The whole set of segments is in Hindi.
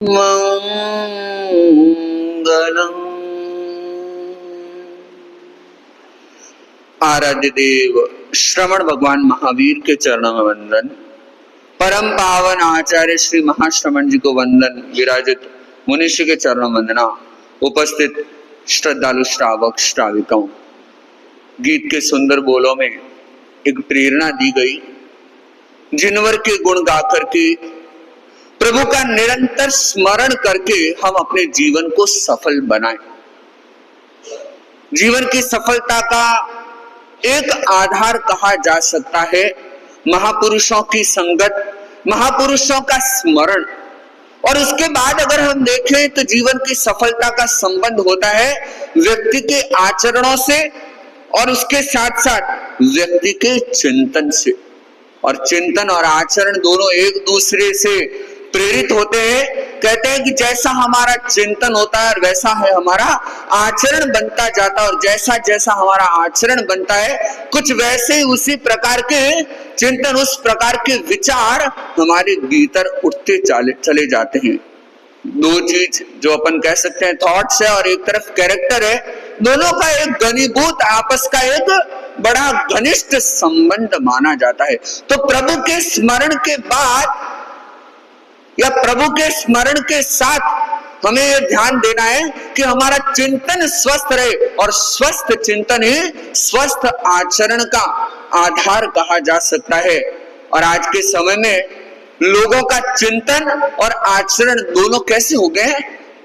मंगलम। आराध्य देव श्रवण भगवान महावीर के चरणों में वंदन। परम पावन आचार्य श्री महाश्रवण जी को वंदन। विराजित मुनिषि के चरणों में वंदना। उपस्थित श्रद्धालु श्रावक श्राविकाओं, गीत के सुंदर बोलों में एक प्रेरणा दी गई। जिनवर के गुण गाकर के, प्रभु का निरंतर स्मरण करके हम अपने जीवन को सफल बनाएं। जीवन की सफलता का एक आधार कहा जा सकता है महापुरुषों की संगत, महापुरुषों का स्मरण। और उसके बाद अगर हम देखें तो जीवन की सफलता का संबंध होता है व्यक्ति के आचरणों से और उसके साथ साथ व्यक्ति के चिंतन से। और चिंतन और आचरण दोनों एक दूसरे से प्रेरित होते हैं। कहते हैं कि जैसा हमारा चिंतन होता है वैसा है हमारा आचरण बनता जाता है, और जैसा जैसा हमारा आचरण बनता है कुछ वैसे ही उसी प्रकार के चिंतन, उस प्रकार के विचार हमारे भीतर उठते चले जाते हैं। दो चीज जो अपन कह सकते हैं थॉट्स है और एक तरफ कैरेक्टर है, दोनों का एक घनीभूत आपस का एक बड़ा घनिष्ठ संबंध माना जाता है। तो प्रभु के स्मरण के बाद या प्रभु के स्मरण के साथ हमें यह ध्यान देना है कि हमारा चिंतन स्वस्थ रहे, और स्वस्थ चिंतन ही स्वस्थ आचरण का आधार कहा जा सकता है। और आज के समय में लोगों का चिंतन और आचरण दोनों कैसे हो गए?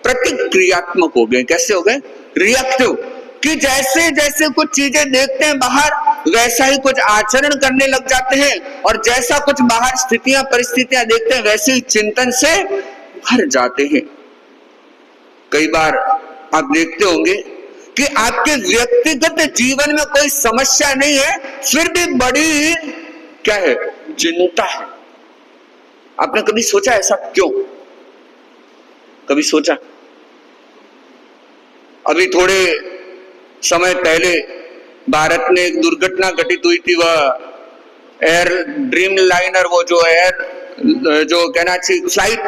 प्रतिक्रियात्मक हो गए। कैसे हो गए? रिएक्टिव। कि जैसे जैसे कुछ चीजें देखते हैं बाहर, वैसा ही कुछ आचरण करने लग जाते हैं, और जैसा कुछ बाहर स्थितियां परिस्थितियां देखते हैं वैसे ही चिंतन से भर जाते हैं। कई बार आप देखते होंगे कि आपके व्यक्तिगत जीवन में कोई समस्या नहीं है, फिर भी बड़ी क्या है? चिंता है। आपने कभी सोचा ऐसा क्यों? कभी सोचा? अभी थोड़े समय पहले भारत में एक दुर्घटना घटित हुई थी। वह एयर ड्रीम लाइनर, वो जो कहना चाहिए फ्लाइट,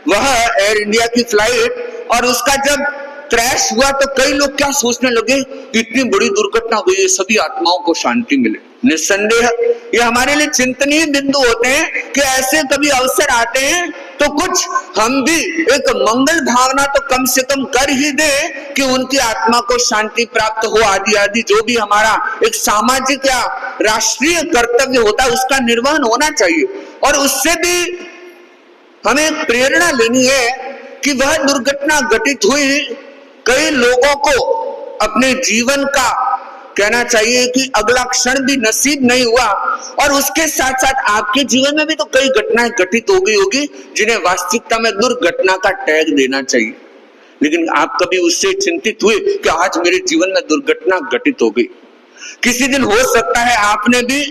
वह एयर इंडिया की फ्लाइट, और उसका जब क्रैश हुआ तो कई लोग क्या सोचने लगे, इतनी बड़ी दुर्घटना हुई है, सभी आत्माओं को शांति मिले। निस्संदेह ये हमारे लिए चिंतनीय बिंदु होते हैं कि ऐसे कभी अवसर आते हैं तो कुछ हम भी एक मंगल भावना तो कम से कम कर ही दे कि उनकी आत्मा को शांति प्राप्त हो, आदि आदि जो भी हमारा एक सामाजिक या राष्ट्रीय कर्तव्य होता है उसका निर्वहन होना चाहिए। और उससे भी हमें प्रेरणा लेनी है कि वह दुर्घटना घटित हुई, कई लोगों को अपने जीवन का कहना चाहिए कि अगला क्षण भी नसीब नहीं हुआ, और उसके साथ साथ आपके जीवन में भी तो कई घटनाएं घटित हो गई होगी जिन्हें वास्तविकता में दुर्घटना का टैग देना चाहिए। लेकिन आप कभी उससे चिंतित हुए कि आज मेरे जीवन में दुर्घटना घटित हो गई? किसी दिन हो सकता है आपने भी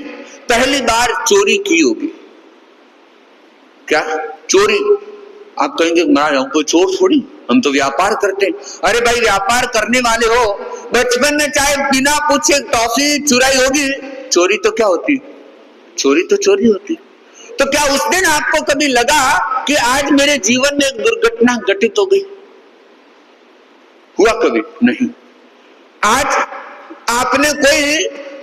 पहली बार चोरी की होगी। क्या चोरी? आप कहेंगे हम कोई चोर थोड़ी, हम तो व्यापार करते हैं। अरे भाई, व्यापार करने वाले हो, बचपन में चाहे बिना पूछे टॉफी चुराई होगी, चोरी तो क्या होती? चोरी तो चोरी होती। तो क्या उस दिन आपको कभी लगा कि आज मेरे जीवन में एक दुर्घटना घटित हो गई? हुआ कभी? नहीं। आज आपने कोई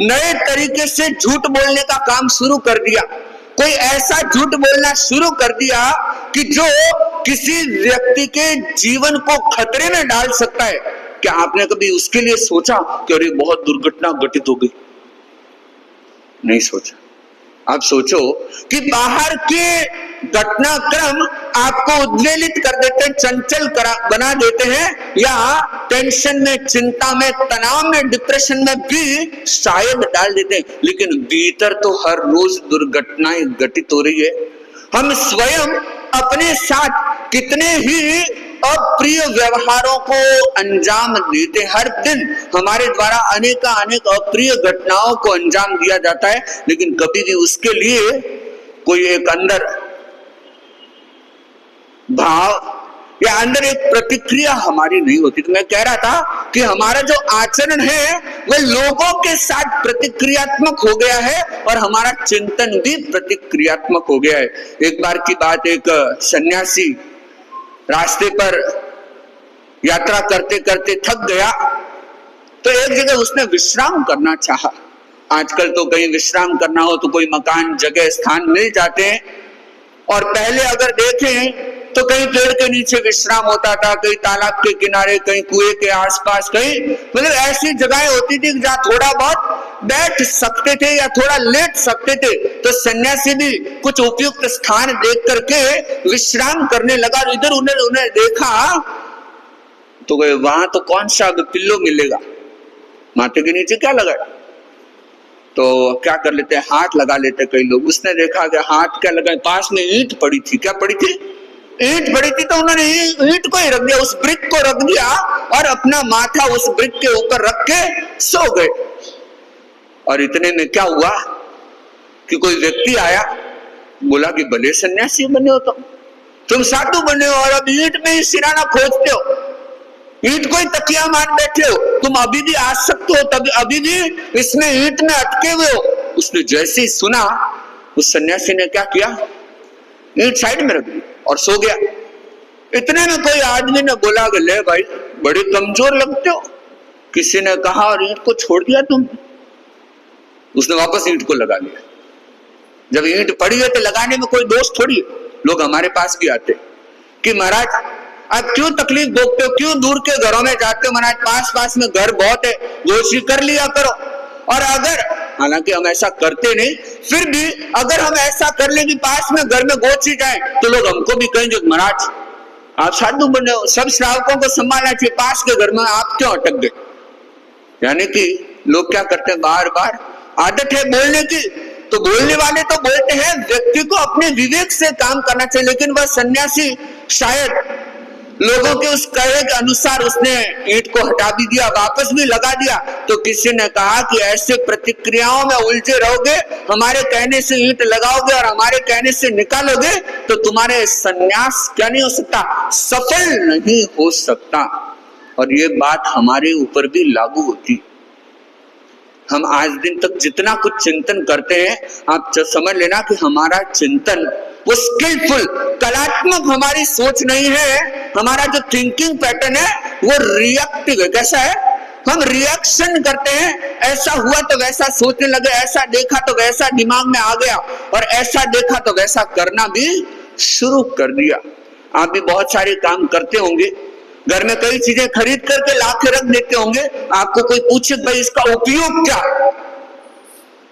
नए तरीके से झूठ बोलने का काम शुरू कर दिया, कोई ऐसा झूठ बोलना शुरू कर दिया कि जो किसी व्यक्ति के जीवन को खतरे में डाल सकता है। क्या आपने कभी उसके लिए सोचा कि अरे बहुत दुर्घटना घटित हो गई? नहीं सोचा। आप सोचो कि बाहर के घटनाक्रम आपको उद्वेलित कर देते हैं, चंचल बना देते हैं, या टेंशन में, चिंता में, तनाव में, डिप्रेशन में भी शायद डाल देते हैं। लेकिन भीतर तो हर रोज दुर्घटनाएं घटित हो रही है। हम स्वयं अपने साथ कितने ही अप्रिय व्यवहारों को अंजाम देते हैं। हर दिन हमारे द्वारा अनेक अप्रिय घटनाओं को अंजाम दिया जाता है, लेकिन कभी भी उसके लिए कोई एक अंदर भाव या अंदर एक प्रतिक्रिया हमारी नहीं होती। तो मैं कह रहा था कि हमारा जो आचरण है वह लोगों के साथ प्रतिक्रियात्मक हो गया है, और हमारा चिंतन भी प्रतिक्रियात्मक हो गया है। एक बार की बात, एक सन्यासी रास्ते पर यात्रा करते करते थक गया, तो एक जगह उसने विश्राम करना चाहा। आजकल तो कहीं विश्राम करना हो तो कोई मकान, जगह, स्थान मिल जाते हैं, और पहले अगर देखें तो कहीं पेड़ के नीचे विश्राम होता था, कहीं तालाब के किनारे, कहीं कुएं के आसपास, कहीं मतलब ऐसी जगहें होती थी जहां थोड़ा बहुत बैठ सकते थे या थोड़ा लेट सकते थे। तो सन्यासी भी कुछ उपयुक्त स्थान देख करके विश्राम करने लगा। इधर उन्हें देखा तो गए, वहां तो कौन सा पिल्लो मिलेगा, माथे के नीचे क्या लगा, तो क्या कर लेते हैं, हाथ लगा लेते कई लोग। उसने देखा कि हाथ क्या लगा, पास में ईंट पड़ी थी। क्या पड़ी थी? ईंट पड़ी थी। तो उन्होंने ईंट को ही रख दिया, उस ब्रिक को रख दिया और अपना माथा उस ब्रिक के ऊपर रख के सो गए। और इतने में क्या हुआ कि कोई व्यक्ति आया, बोला कि भले सन्यासी बने हो तुम साधु बने हो और अब ईंट में ही सिराना खोजते हो, ईंट को ही तकिया मान बैठे हो, तुम अभी भी आ सकते हो, तभी अभी भी इसमें ईंट में अटके हुए हो। उसने जैसे ही सुना, उस सन्यासी ने क्या किया, ईंट साइड में रख दी और सो गया। इतने में कोई आदमी ने बोला कि ले भाई, बड़े कमजोर लगते हो। किसी ने कहा, और ईंट को छोड़ दिया तुम? उसने वापस ईंट को लगा लिया। जब ईंट पड़ी है तो लगाने में कोई दोष थोड़ी। लोग हमारे पास भी आते कि महाराज आप क्यों तकलीफ भोगते हो, क्यों दूर के घरों में जाते हो, महाराज पास में घर बहुत है, गोशी कर लिया करो। और अगर, हालांकि हम ऐसा करते नहीं, फिर भी अगर हम ऐसा कर ले कि पास में घर में गोची जाए, तो लोग हमको भी कहेंगे महाराज आप साधु बने हो, सब श्रावकों को संभालना चाहिए, पास के घर में आप क्यों अटक गए। यानी कि लोग क्या करते हैं, बार बार आदत है बोलने की, तो बोलने वाले तो बोलते हैं, व्यक्ति को अपने विवेक से काम करना चाहिए। लेकिन वह सन्यासी शायद लोगों के उस कहे के अनुसार उसने ईंट को हटा भी दिया, वापस भी लगा दिया। तो किसी ने कहा कि ऐसे प्रतिक्रियाओं में उलझे रहोगे, हमारे कहने से ईंट लगाओगे और हमारे कहने से निकालोगे, तो तुम्हारे सन्यास क्या नहीं हो सकता, सफल नहीं हो सकता। और ये बात हमारे ऊपर भी लागू होती। हम आज दिन तक जितना कुछ चिंतन करते हैं, आप समझ लेना कि हमारा चिंतन वो स्किलफुल, कलात्मक हमारी सोच नहीं है। हमारा जो थिंकिंग पैटर्न है वो रिएक्टिव है। कैसा है? हम रिएक्शन करते हैं, ऐसा हुआ तो वैसा सोचने लगे, ऐसा देखा तो वैसा दिमाग में आ गया, और ऐसा देखा तो वैसा करना भी शुरू कर दिया। आप भी बहुत सारे काम करते होंगे, घर में कई चीजें खरीद करके ला के रख देते होंगे। आपको कोई पूछे भाई इसका उपयोग क्या,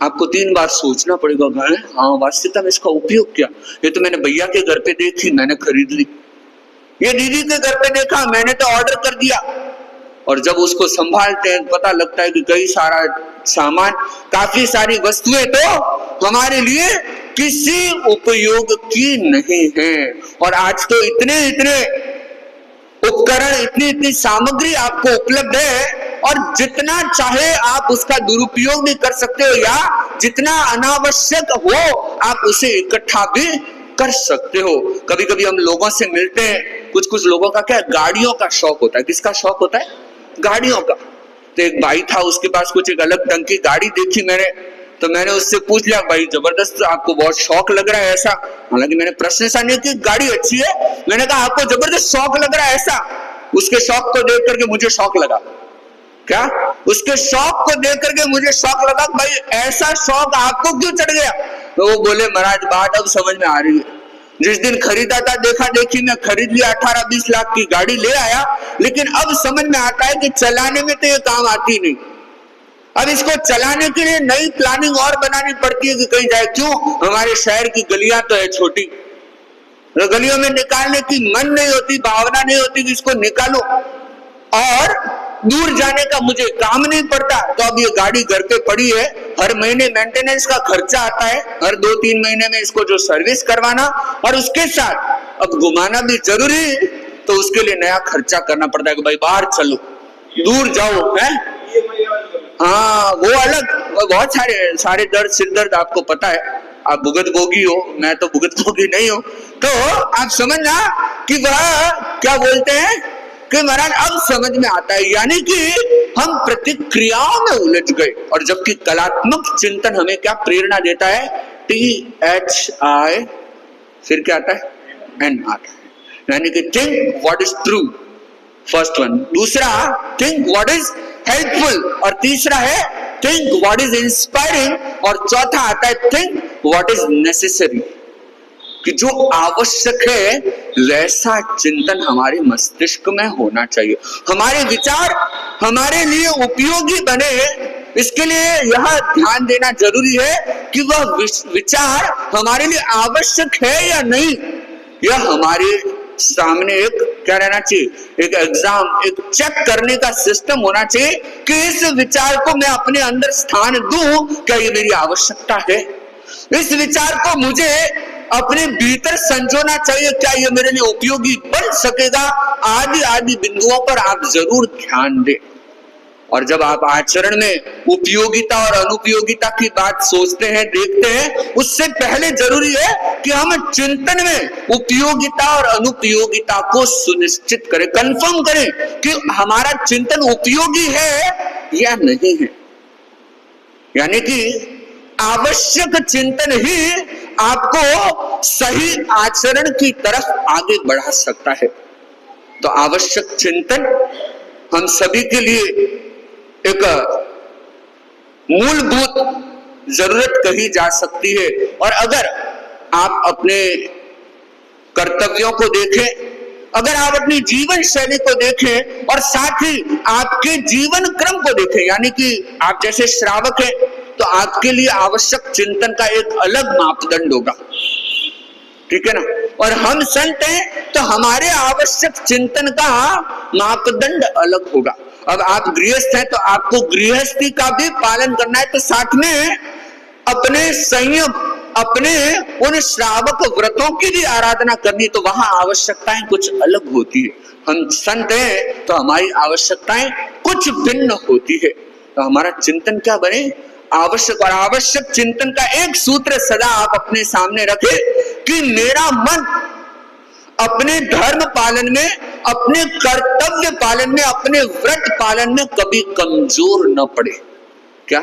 आपको 3 बार सोचना पड़ेगा। हाँ वास्तविकता में इसका उपयोग क्या, ये तो मैंने भैया के घर पे देखी, मैंने खरीद ली, ये दीदी के घर पे देखा, मैंने तो ऑर्डर कर दिया। और जब उसको संभालते हैं पता लगता है कि कई सारा सामान, काफी सारी वस्तुएं तो हमारे लिए किसी उपयोग की नहीं है। और आज तो इतने उपकरण, इतनी सामग्री आपको उपलब्ध है, और जितना चाहे आप उसका दुरुपयोग भी कर सकते हो, या जितना अनावश्यक हो आप उसे इकट्ठा भी कर सकते हो। कभी कभी हम लोगों से मिलते हैं, कुछ लोगों का क्या, गाड़ियों का शौक होता है। किसका शौक होता है? गाड़ियों का। तो एक भाई था, उसके पास कुछ एक अलग ढंग की गाड़ी देखी मैंने, तो मैंने उससे पूछ लिया, भाई जबरदस्त आपको बहुत शौक लग रहा है ऐसा। हालांकि मैंने प्रशंसा नहीं की, गाड़ी अच्छी है, मैंने कहा आपको जबरदस्त शौक लग रहा है ऐसा। उसके शौक को देख करके मुझे शौक लगा। क्या? उसके शौक को देख करके मुझे शौक लगा, भाई ऐसा शौक आपको क्यों चढ़ गया? तो वो बोले, महाराज बात अब समझ में आ रही है। जिस दिन खरीदा था देखा देखी में खरीद लिया, 18-20 लाख की गाड़ी ले आया, लेकिन अब समझ में आता है कि चलाने में तो ये काम आती नहीं। अब इसको चलाने के लिए नई प्लानिंग और बनानी पड़ती है कि कहीं जाए। क्यों? हमारे शहर की गलियां तो है छोटी, तो गलियों में निकालने की मन नहीं होती, भावना नहीं होती कि इसको निकालो, और दूर जाने का मुझे काम नहीं पड़ता। तो अब ये गाड़ी घर पे पड़ी है, हर महीने मेंटेनेंस का खर्चा आता है, हर 2-3 महीने में इसको जो सर्विस करवाना, और उसके साथ अब घुमाना भी जरूरी है, तो उसके लिए नया खर्चा करना पड़ता है कि भाई बाहर चलो, दूर जाओ, है हाँ वो अलग, वो बहुत सारे दर्द, सिर दर्द आपको पता है, आप भुगत भोगी हो, मैं तो भुगत भोगी नहीं हूं। तो आप समझना कि वह क्या बोलते हैं कि महाराज अब समझ में आता है, यानी कि हम प्रतिक्रियाओं में उलझ गए। और जबकि कलात्मक चिंतन हमें क्या प्रेरणा देता है? THI, फिर क्या आता है? N आता है। यानी कि think what is true, first one. दूसरा थिंक व्हाट इज हेल्पफुल, और तीसरा है थिंक व्हाट इज इंस्पायरिंग, और चौथा आता है थिंक व्हाट इज नेसेसरी, कि जो आवश्यक है वैसा चिंतन हमारे मस्तिष्क में होना चाहिए। हमारे विचार हमारे लिए उपयोगी बने, इसके लिए यह ध्यान देना जरूरी है कि वह विचार हमारे लिए आवश्यक है या नहीं। यह हमारे सामने एक क्या रहना चाहिए, एक एग्जाम, एक चेक करने का सिस्टम होना चाहिए कि इस विचार को मैं अपने अंदर स्थान दूं, क्या ये मेरी आवश्यकता है, इस विचार को मुझे अपने भीतर संजोना चाहिए, क्या ये मेरे लिए उपयोगी बन सकेगा, आदि आदि बिंदुओं पर आप जरूर ध्यान दें। और जब आप आचरण में उपयोगिता और अनुपयोगिता की बात सोचते हैं, देखते हैं, उससे पहले जरूरी है कि हम चिंतन में उपयोगिता और अनुपयोगिता को सुनिश्चित करें, कंफर्म करें कि हमारा चिंतन उपयोगी है या नहीं है। यानी कि आवश्यक चिंतन ही आपको सही आचरण की तरफ आगे बढ़ा सकता है। तो आवश्यक चिंतन हम सभी के लिए एक मूलभूत जरूरत कही जा सकती है। और अगर आप अपने कर्तव्यों को देखें, अगर आप अपनी जीवन शैली को देखें और साथ ही आपके जीवन क्रम को देखें, यानी कि आप जैसे श्रावक हैं तो आपके लिए आवश्यक चिंतन का एक अलग मापदंड होगा, ठीक है ना, और हम संत हैं तो हमारे आवश्यक चिंतन का मापदंड अलग होगा। अब आप गृहस्थ हैं तो आपको गृहस्थी का भी पालन करना है, तो साथ में अपने संयम, अपने उन श्रावक व्रतों की भी आराधना करनी, तो वहां आवश्यकताएं कुछ अलग होती है। हम संत हैं तो हमारी आवश्यकताएं कुछ भिन्न होती है। तो हमारा चिंतन क्या बने, आवश्यक। और आवश्यक चिंतन का एक सूत्र सदा आप अपने सामने रखें कि मेरा मन अपने धर्म पालन में, अपने कर्तव्य पालन में, अपने व्रत पालन में कभी कमजोर न पड़े। क्या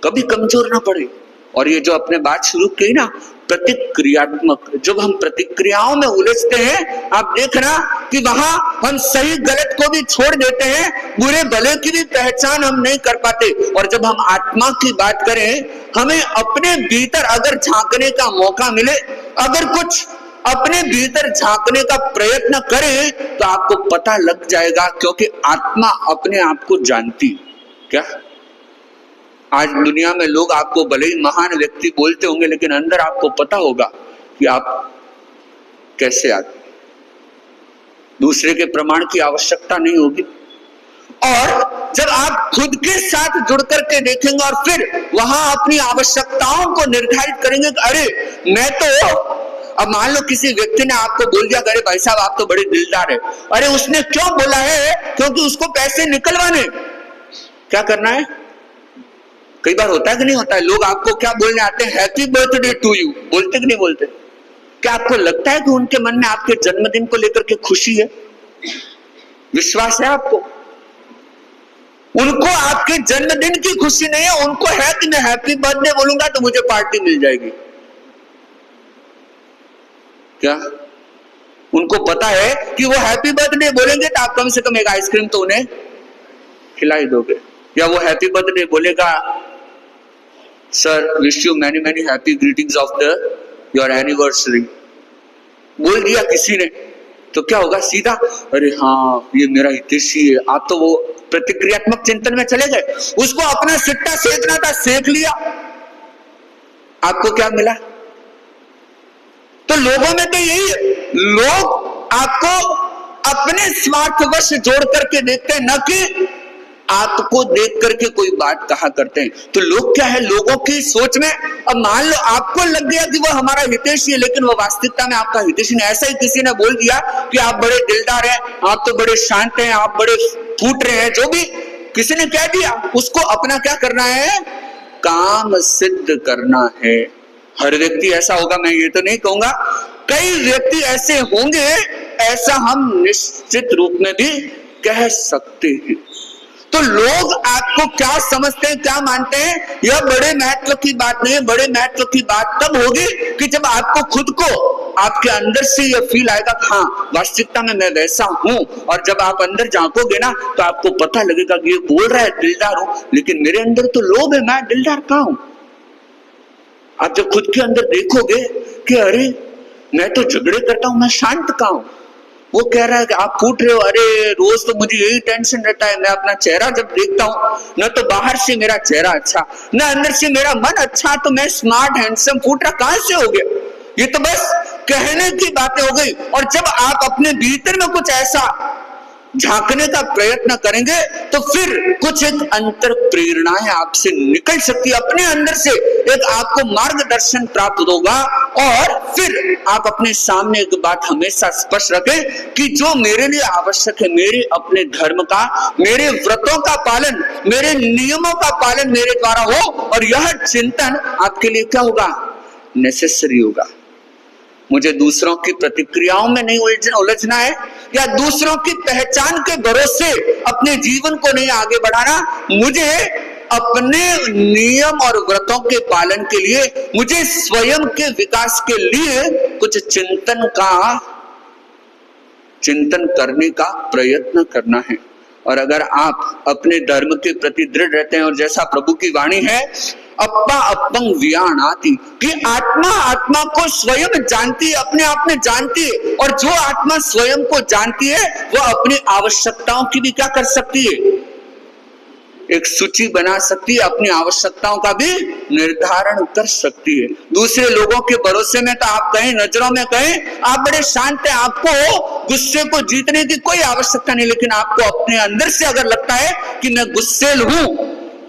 कभी कमजोर न पड़े। और ये जो अपने बात शुरू की ना, प्रतिक्रियात्मक, जब हम प्रतिक्रियाओं में उलझते हैं, आप देखना कि वहां हम सही गलत को भी छोड़ देते हैं, बुरे भले की भी पहचान हम नहीं कर पाते। और जब हम आत्मा की बात करें, हमें अपने भीतर अगर झांकने का मौका मिले, अगर कुछ अपने भीतर झांकने का प्रयत्न करें तो आपको पता लग जाएगा, क्योंकि आत्मा अपने आप को जानती। क्या आज दुनिया में लोग आपको भले ही महान व्यक्ति बोलते होंगे, लेकिन अंदर आपको पता होगा कि आप कैसे आदमी। दूसरे के प्रमाण की आवश्यकता नहीं होगी। और जब आप खुद के साथ जुड़ करके देखेंगे और फिर वहां अपनी आवश्यकताओं को निर्धारित करेंगे कि अरे मैं तो, अब मान लो किसी व्यक्ति ने आपको बोल दिया, अरे भाई साहब आप तो बड़े दिलदार है, अरे उसने क्यों बोला है, क्योंकि उसको पैसे निकलवाने। क्या करना है, कई बार होता है कि नहीं होता है, लोग आपको क्या बोलने आते हैं, हैप्पी बर्थडे टू यू, बोलते कि नहीं बोलते। क्या आपको लगता है कि उनके मन में आपके जन्मदिन को लेकर के खुशी है, विश्वास है आपको? उनको आपके जन्मदिन की खुशी नहीं है, उनको है कि मैं हैप्पी बर्थडे बोलूंगा तो मुझे पार्टी मिल जाएगी। क्या उनको पता है कि वो हैप्पी बर्थडे बोलेंगे तो आप कम से कम एक आइसक्रीम तो उन्हें खिलाई दोगे, या वो हैप्पी बर्थडे बोलेगा, sir wish you many many happy greetings of the your anniversary, बोल दिया किसी ने तो क्या होगा, सीधा अरे हाँ ये मेरा हितैषी है। आप तो वो प्रतिक्रियात्मक चिंतन में चले गए, उसको अपना सिट्टा सेकना था, सेक लिया, आपको क्या मिला? तो लोगों में तो यही है, लोग आपको अपने स्वार्थवश जोड़ करके देखते हैं, न कि आपको देख करके कोई बात कहा करते हैं। तो लोग क्या है, लोगों की सोच में, अब मान लो आपको लग गया कि वो हमारा हितैषी है, लेकिन वो वास्तविकता में आपका हितैषी नहीं। ऐसा ही किसी ने बोल दिया कि आप बड़े दिलदार हैं, आप तो बड़े शांत हैं, आप बड़े फूट रहे हैं, जो भी किसी ने कह दिया, उसको अपना क्या करना है, काम सिद्ध करना है। हर व्यक्ति ऐसा होगा मैं ये तो नहीं कहूंगा, कई व्यक्ति ऐसे होंगे, ऐसा हम निश्चित रूप में भी कह सकते हैं। तो लोग आपको क्या समझते हैं, क्या मानते हैं, यह बड़े महत्व की बात नहीं है। बड़े महत्व की बात तब होगी कि जब आपको खुद को आपके अंदर से यह फील आएगा हाँ वास्तविकता में मैं वैसा हूं। और जब आप अंदर झांकोगे ना तो आपको पता लगेगा कि ये बोल रहा है दिलदार हूं, लेकिन मेरे अंदर तो लोभ है, मैं दिलदार कहां हूं। आप जब खुद के अंदर देखोगे कि अरे मैं तो झगड़े करता हूं, मैं शांत कहां हूं। वो कह रहा है कि आप फूट रहे हो, अरे रोज तो मुझे यही टेंशन रहता है, मैं अपना चेहरा जब देखता हूँ न तो बाहर से मेरा चेहरा अच्छा न अंदर से मेरा मन अच्छा, तो मैं स्मार्ट हैंडसम फूट रहा कहां से हो गया। ये तो बस कहने की बातें हो गई। और जब आप अपने भीतर में कुछ ऐसा झांकने का प्रयत्न करेंगे तो फिर कुछ एक अंतर प्रेरणाएं आपसे निकल सकती है, अपने अंदर से एक आपको मार्गदर्शन प्राप्त होगा। और फिर आप अपने सामने एक बात हमेशा स्पष्ट रखें कि जो मेरे लिए आवश्यक है, मेरे अपने धर्म का, मेरे व्रतों का पालन, मेरे नियमों का पालन मेरे द्वारा हो। और यह चिंतन आपके लिए क्या होगा, नेसेसरी होगा। मुझे दूसरों की प्रतिक्रियाओं में नहीं उलझना है, या दूसरों की पहचान के भरोसे अपने जीवन को नहीं आगे बढ़ाना। मुझे अपने नियम और व्रतों के पालन के लिए, मुझे स्वयं के विकास के लिए कुछ चिंतन करने का प्रयत्न करना है। और अगर आप अपने धर्म के प्रति दृढ़ रहते हैं, और जैसा प्रभु की वाणी है अप्पा अपंग वियाणाति, कि आत्मा को स्वयं जानती है, अपने आप में जानती है। और जो आत्मा स्वयं को जानती है वो अपनी आवश्यकताओं की भी क्या कर सकती है, एक सूची बना सकती है, अपनी आवश्यकताओं का भी निर्धारण कर सकती है। दूसरे लोगों के भरोसे में तो आप कहें, नजरों में कहें आप बड़े शांत हैं, आपको गुस्से को जीतने की कोई आवश्यकता नहीं, लेकिन आपको अपने अंदर से अगर लगता है कि मैं गुस्सेल हूं,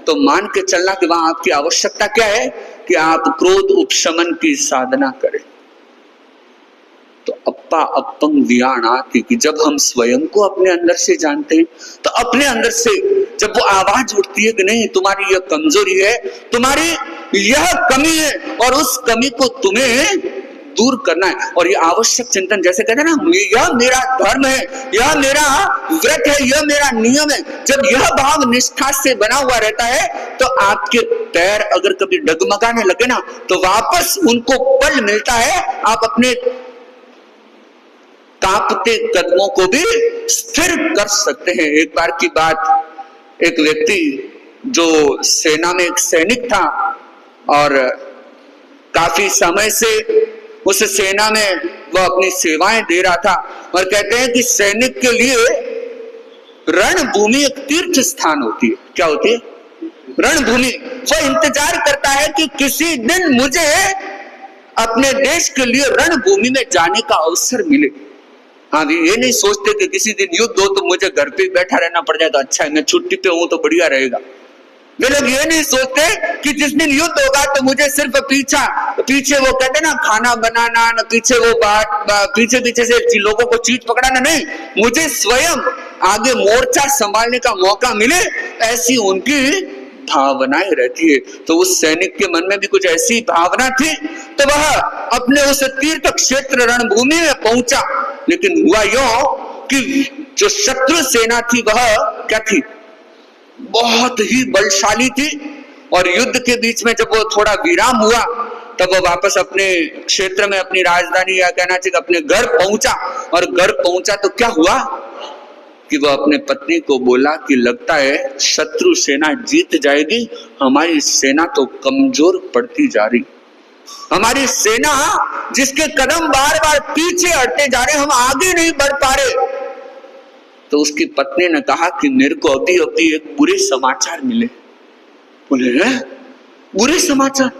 तो मान के चलना कि वहां आपकी आवश्यकता क्या है कि आप क्रोध उपशमन की साधना करें। तो अप्पा अपंग वियाणाति, कि जब हम स्वयं को अपने अंदर से जानते हैं तो अपने अंदर से जब वो आवाज उठती है कि नहीं तुम्हारी यह कमजोरी है, तुम्हारी यह कमी है, और उस कमी को तुम्हें दूर करना है। और ये आवश्यक चिंतन, जैसे कहते हैं ना, यह मेरा धर्म है, यह मेरा व्रत है, यह मेरा नियम है, जब यह भाव निष्ठा से बना हुआ रहता है तो आपके पैर अगर कभी डगमगाने लगे ना तो वापस उनको बल मिलता है, आप अपने कांपते कदमों को भी स्थिर कर सकते हैं। एक बार की बात, एक व्यक्ति जो सेना में एक सैनिक था और काफी समय से उस सेना में वह अपनी सेवाएं दे रहा था, और कहते हैं कि सैनिक के लिए रणभूमि एक तीर्थ स्थान होती है। क्या होती है? रणभूमि। वह इंतजार करता है कि किसी दिन मुझे अपने देश के लिए रणभूमि में जाने का अवसर मिले। हाँ, ये नहीं सोचते कि किसी दिन युद्ध हो तो मुझे घर पे बैठा रहना पड़ जाए तो अच्छा है, मैं छुट्टी पे हूं तो बढ़िया रहेगा। वे लोग ये नहीं सोचते कि जिस दिन युद्ध होगा तो मुझे सिर्फ पीछे वो कहते ना खाना बनाना, न पीछे वो पीछे से लोगों को चीज पकड़ाना, नहीं, मुझे स्वयं आगे मोर्चा संभालने का मौका मिले, ऐसी उनकी भावनाएं रहती है। तो उस सैनिक के मन में भी कुछ ऐसी भावना थी, तो वह अपने उस तीर्थ क्षेत्र रणभूमि में पहुंचा। लेकिन हुआ यूं कि जो शत्रु सेना थी वह क्या थी, बहुत ही बलशाली थी। और युद्ध के बीच में जब वो थोड़ा विराम हुआ तब वो वापस अपने क्षेत्र में, अपनी राजधानी या कहना चाहिए अपने घर पहुंचा। और घर पहुंचा तो क्या हुआ कि वो अपने पत्नी को बोला कि लगता है शत्रु सेना जीत जाएगी, हमारी सेना तो कमजोर पड़ती जा रही, हमारी सेना जिसके कदम बार बार पीछे हटते जा रहे, हम आगे नहीं बढ़ पा रहे। तो उसकी पत्नी ने कहा कि मेरे को अभी एक बुरे समाचार मिले। बोले हैं बुरे समाचार?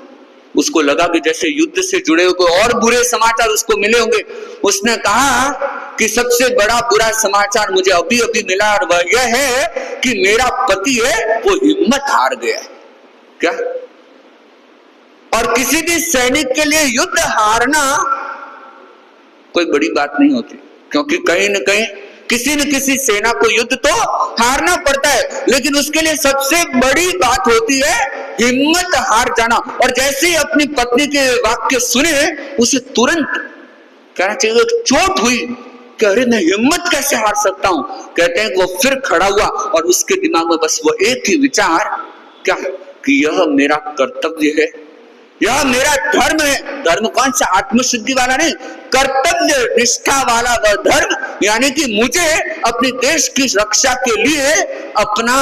उसको लगा कि जैसे युद्ध से जुड़े हुए कोई और बुरे समाचार उसको मिले होंगे। उसने कहा कि सबसे बड़ा बुरा समाचार मुझे अभी मिला, और वह यह है कि मेरा पति है वो हिम्मत हार गया है। क्या? और किसी भी सैनिक के लिए युद्ध हारना कोई बड़ी बात नहीं होती, क्योंकि कहीं न कहीं किसी न किसी सेना को युद्ध तो हारना पड़ता है, लेकिन उसके लिए सबसे बड़ी बात होती है हिम्मत हार जाना। और जैसे ही अपनी पत्नी के वाक्य सुने उसे तुरंत कहना चाहिए चोट हुई कि अरे मैं हिम्मत कैसे हार सकता हूं। कहते हैं वो फिर खड़ा हुआ और उसके दिमाग में बस वो एक ही विचार, क्या कि यह मेरा कर्तव्य है, यह मेरा धर्म है। धर्म कौन सा? आत्मशुद्धि वाला नहीं, कर्तव्य निष्ठा वाला वह धर्म, यानी कि मुझे अपने देश की रक्षा के लिए अपना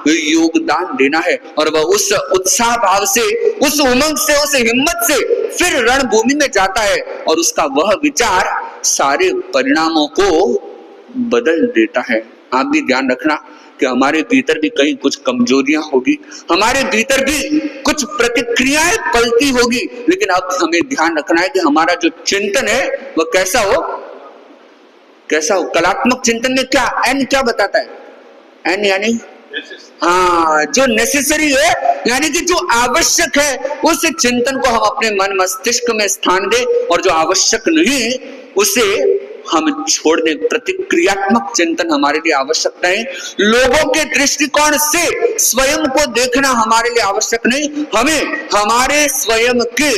योगदान देना है। और वह उस उत्साह भाव से, उस उमंग से, उस हिम्मत से फिर रणभूमि में जाता है और उसका वह विचार सारे परिणामों को बदल देता है। आप भी ध्यान रखना कि हमारे भीतर भी कहीं कुछ कमजोरियां होगी, हमारे भीतर भी कुछ प्रतिक्रियाएं पलती होगी, लेकिन अब हमें ध्यान रखना है कि हमारा जो चिंतन है वह कैसा हो, कैसा हो। कलात्मक चिंतन में क्या एन क्या बताता है? एन यानी हाँ, जो नेसेसरी है, यानी कि जो आवश्यक है उस चिंतन को हम अपने मन मस्तिष्क में स्थान दें, और जो आवश्यक नहीं उसे हम छोड़ दें। प्रतिक्रियात्मक चिंतन हमारे लिए आवश्यक नहीं, लोगों के दृष्टिकोण से स्वयं को देखना हमारे लिए आवश्यक नहीं। हमें हमारे स्वयं के,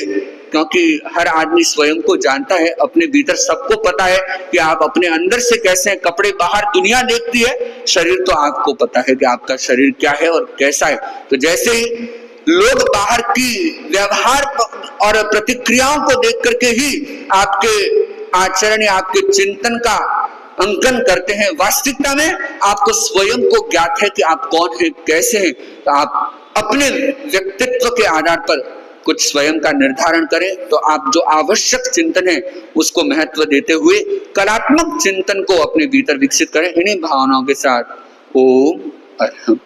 क्योंकि हर आदमी स्वयं को जानता है, अपने भीतर सबको पता है कि आप अपने अंदर से कैसे हैं। कपड़े बाहर दुनिया देखती है, शरीर तो आपको पता है कि आपका शरीर क्या है और कैसा है। तो जैसे ही लोग बाहर की व्यवहार और प्रतिक्रियाओं को देख करके ही आपके आचरण या आपके चिंतन का अंकन करते हैं, वास्तविकता में आपको स्वयं को ज्ञात है कि आप कौन हैं, कैसे हैं। तो आप अपने व्यक्तित्व के आधार पर कुछ स्वयं का निर्धारण करें, तो आप जो आवश्यक चिंतन है उसको महत्व देते हुए कलात्मक चिंतन को अपने भीतर विकसित करें। इन्हीं भावनाओं के साथ ओम अरहम।